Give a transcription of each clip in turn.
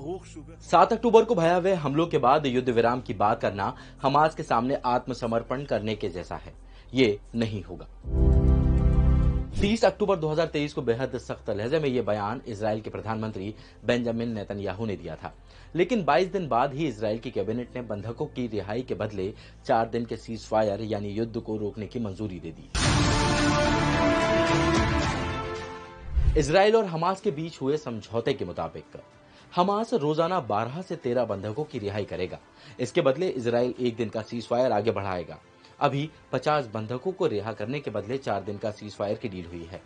7 अक्टूबर को भयावह हमलों के बाद युद्ध विराम की बात करना हमास के सामने आत्मसमर्पण करने के जैसा है। ये नहीं होगा। 30 अक्टूबर 2023 को बेहद सख्त लहजे में यह बयान इजराइल के प्रधानमंत्री बेंजामिन नेतन्याहू ने दिया था, लेकिन 22 दिन बाद ही इजराइल की कैबिनेट ने बंधकों की रिहाई के बदले 4 दिन के सीज फायर यानी युद्ध को रोकने की मंजूरी दे दी। इजराइल और हमास के बीच हुए समझौते के मुताबिक हमास रोजाना 12 से 13 बंधकों की रिहाई करेगा। इसके बदले इजराइल 1 दिन का सीज फायर आगे बढ़ाएगा। अभी 50 बंधकों को रिहा करने के बदले 4 दिन का सीज फायर की डील हुई है।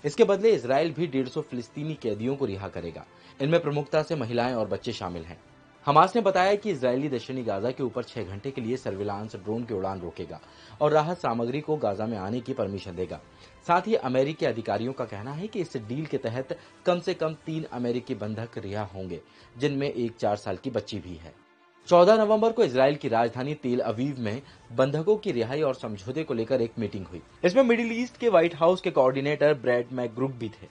इसके बदले इजराइल भी 150 फिलिस्तीनी कैदियों को रिहा करेगा। इनमें प्रमुखता से महिलाएं और बच्चे शामिल हैं। हमास ने बताया कि इजरायली दक्षिणी गाजा के ऊपर 6 घंटे के लिए सर्विलांस ड्रोन की उड़ान रोकेगा और राहत सामग्री को गाजा में आने की परमिशन देगा। साथ ही अमेरिकी अधिकारियों का कहना है कि इस डील के तहत कम से कम 3 अमेरिकी बंधक रिहा होंगे, जिनमें एक 4 साल की बच्ची भी है। 14 नवंबर को इजराइल की राजधानी तेल अवीव में बंधकों की रिहाई और समझौते को लेकर एक मीटिंग हुई। इसमें मिडिल ईस्ट के व्हाइट हाउस के कोऑर्डिनेटर ब्रैड मैकग्रुक भी थे,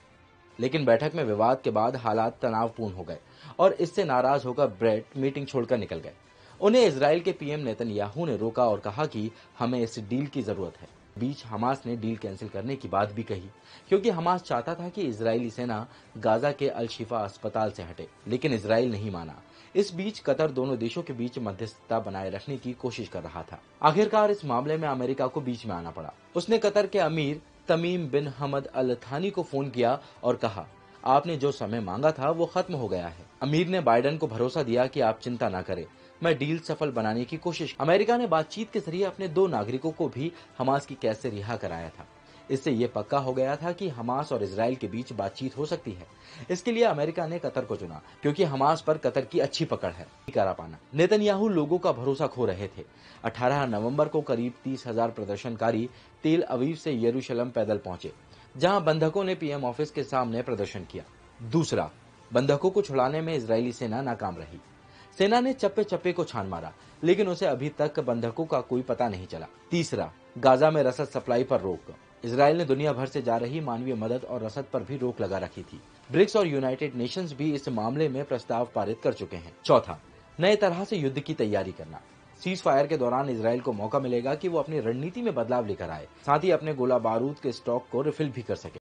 लेकिन बैठक में विवाद के बाद हालात तनावपूर्ण हो गए और इससे नाराज होकर ब्रैड मीटिंग छोड़कर निकल गए। उन्हें इजराइल के पीएम नेतन्याहू ने रोका और कहा कि हमें इस डील की जरूरत है। बीच हमास ने डील कैंसिल करने की बात भी कही, क्योंकि हमास चाहता था कि इजरायली सेना गाजा के अल शिफा अस्पताल से हटे, लेकिन इजराइल नहीं माना। इस बीच कतर दोनों देशों के बीच मध्यस्थता बनाए रखने की कोशिश कर रहा था। आखिरकार इस मामले में अमेरिका को बीच में आना पड़ा। उसने कतर के अमीर तमीम बिन हमद अल थानी को फोन किया और कहा, आपने जो समय मांगा था वो खत्म हो गया है। अमीर ने बाइडेन को भरोसा दिया कि आप चिंता न करें, मैं डील सफल बनाने की कोशिश। अमेरिका ने बातचीत के जरिए अपने 2 नागरिकों को भी हमास की कैद से रिहा कराया था। इससे ये पक्का हो गया था कि हमास और इजराइल के बीच बातचीत हो सकती है। इसके लिए अमेरिका ने कतर को चुना, क्योंकि हमास पर कतर की अच्छी पकड़ है। करा पाना नेतन्याहू लोगों का भरोसा खो रहे थे। 18 नवंबर को करीब 30,000 प्रदर्शनकारी तेल अवीव से यरूशलेम पैदल पहुंचे, जहां बंधकों ने पीएम ऑफिस के सामने प्रदर्शन किया। दूसरा, बंधकों को छुड़ाने में इजरायली सेना नाकाम रही। सेना ने चप्पे चप्पे को छान मारा, लेकिन उसे अभी तक बंधकों का कोई पता नहीं चला। तीसरा, गाजा में रसद सप्लाई पर रोक। इजराइल ने दुनिया भर से जा रही मानवीय मदद और रसद पर भी रोक लगा रखी थी। ब्रिक्स और यूनाइटेड नेशंस भी इस मामले में प्रस्ताव पारित कर चुके हैं। चौथा, नए तरह से युद्ध की तैयारी करना। सीज फायर के दौरान इजराइल को मौका मिलेगा कि वो अपनी रणनीति में बदलाव लेकर आए, साथ ही अपने गोला बारूद के स्टॉक को रिफिल भी कर सके।